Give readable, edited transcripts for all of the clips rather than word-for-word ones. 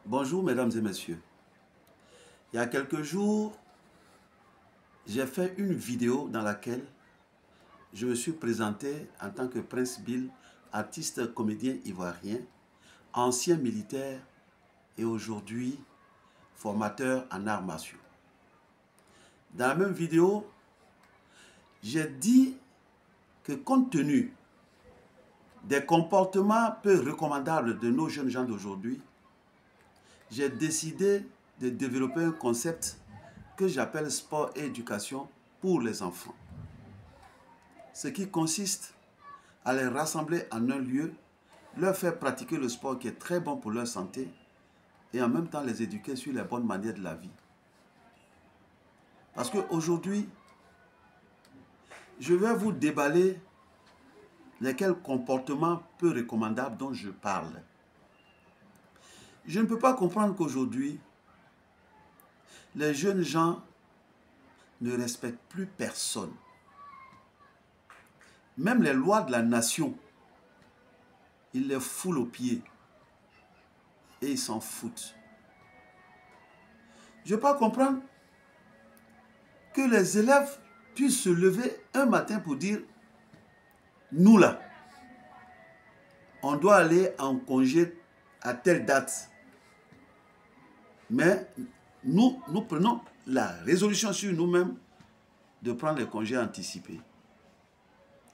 Bonjour mesdames et messieurs. Il y a quelques jours, j'ai fait une vidéo dans laquelle je me suis présenté en tant que Prince Bill, artiste comédien ivoirien, ancien militaire et aujourd'hui formateur en arts martiaux. Dans la même vidéo, j'ai dit que compte tenu des comportements peu recommandables de nos jeunes gens d'aujourd'hui, j'ai décidé de développer un concept que j'appelle sport et éducation pour les enfants. Ce qui consiste à les rassembler en un lieu, leur faire pratiquer le sport qui est très bon pour leur santé et en même temps les éduquer sur les bonnes manières de la vie. Parce qu'aujourd'hui, je vais vous déballer lesquels comportements peu recommandables dont je parle. Je ne peux pas comprendre qu'aujourd'hui, les jeunes gens ne respectent plus personne. Même les lois de la nation, ils les foulent aux pieds et ils s'en foutent. Je ne peux pas comprendre que les élèves puissent se lever un matin pour dire « Nous là, on doit aller en congé à telle date. Mais nous prenons la résolution sur nous-mêmes de prendre les congés anticipés. »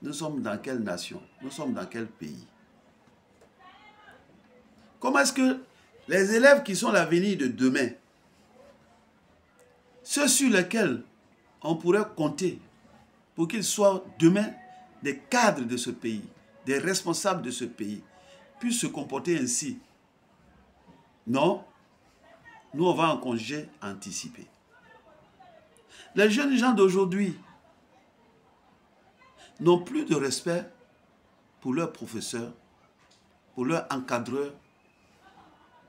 Nous sommes dans quelle nation? Nous sommes dans quel pays? Comment est-ce que les élèves qui sont l'avenir de demain, ceux sur lesquels on pourrait compter pour qu'ils soient demain des cadres de ce pays, des responsables de ce pays, puissent se comporter ainsi? Non, nous on va en congé anticipé. Les jeunes gens d'aujourd'hui n'ont plus de respect pour leurs professeurs, pour leurs encadreurs,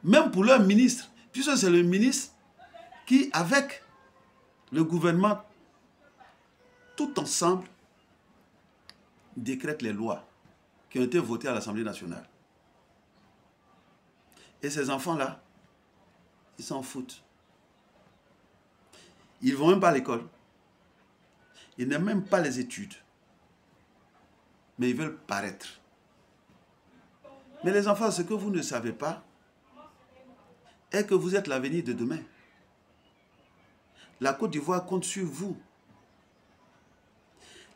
même pour leurs ministres, puisque c'est le ministre qui, avec le gouvernement, tout ensemble, décrète les lois qui ont été votées à l'Assemblée nationale. Et ces enfants-là, ils s'en foutent. Ils ne vont même pas à l'école. Ils n'aiment même pas les études. Mais ils veulent paraître. Mais les enfants, ce que vous ne savez pas est que vous êtes l'avenir de demain. La Côte d'Ivoire compte sur vous.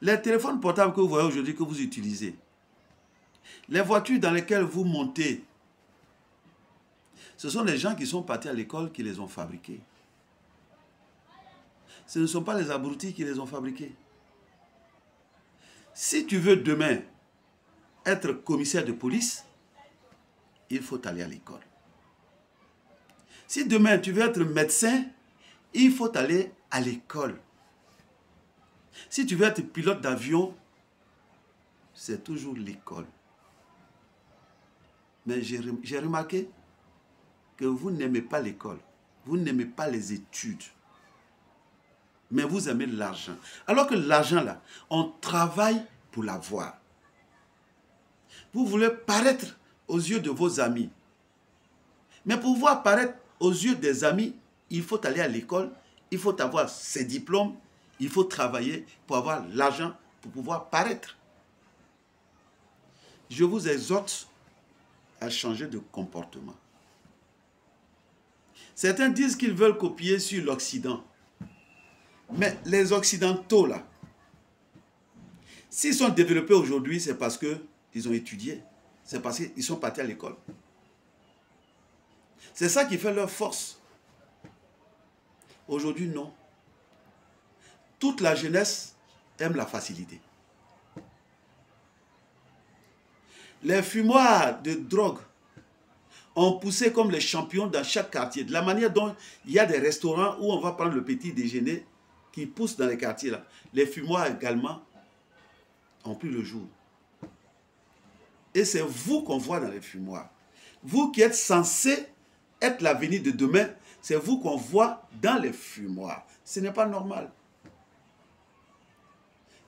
Les téléphones portables que vous voyez aujourd'hui, que vous utilisez, les voitures dans lesquelles vous montez, ce sont les gens qui sont partis à l'école qui les ont fabriqués. Ce ne sont pas les abrutis qui les ont fabriqués. Si tu veux demain être commissaire de police, il faut aller à l'école. Si demain tu veux être médecin, il faut aller à l'école. Si tu veux être pilote d'avion, c'est toujours l'école. Mais j'ai remarqué que vous n'aimez pas l'école, vous n'aimez pas les études, mais vous aimez l'argent. Alors que l'argent là, on travaille pour l'avoir. Vous voulez paraître aux yeux de vos amis. Mais pour pouvoir paraître aux yeux des amis, il faut aller à l'école, il faut avoir ses diplômes, il faut travailler pour avoir l'argent pour pouvoir paraître. Je vous exhorte à changer de comportement. Certains disent qu'ils veulent copier sur l'Occident. Mais les Occidentaux, là, s'ils sont développés aujourd'hui, c'est parce qu'ils ont étudié. C'est parce qu'ils sont partis à l'école. C'est ça qui fait leur force. Aujourd'hui, non. Toute la jeunesse aime la facilité. Les fumoirs de drogue ont poussé comme les champions dans chaque quartier. De la manière dont il y a des restaurants où on va prendre le petit déjeuner qui poussent dans les quartiers là. Les fumoirs également ont pris le jour. Et c'est vous qu'on voit dans les fumoirs. Vous qui êtes censés être l'avenir de demain, c'est vous qu'on voit dans les fumoirs. Ce n'est pas normal.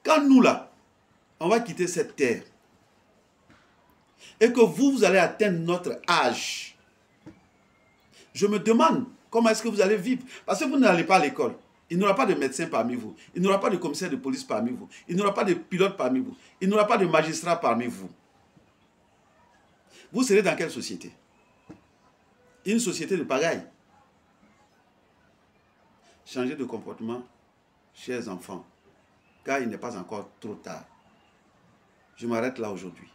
Quand nous là, on va quitter cette terre, et que vous allez atteindre notre âge, Je me demande comment est-ce que vous allez vivre. Parce que vous n'allez pas à l'école. Il n'y aura pas de médecin parmi vous. Il n'y aura pas de commissaire de police parmi vous. Il n'y aura pas de pilote parmi vous. Il n'y aura pas de magistrat parmi vous. Vous serez dans quelle société? Une société de pagaille. Changez de comportement, chers enfants, car il n'est pas encore trop tard. Je m'arrête là aujourd'hui.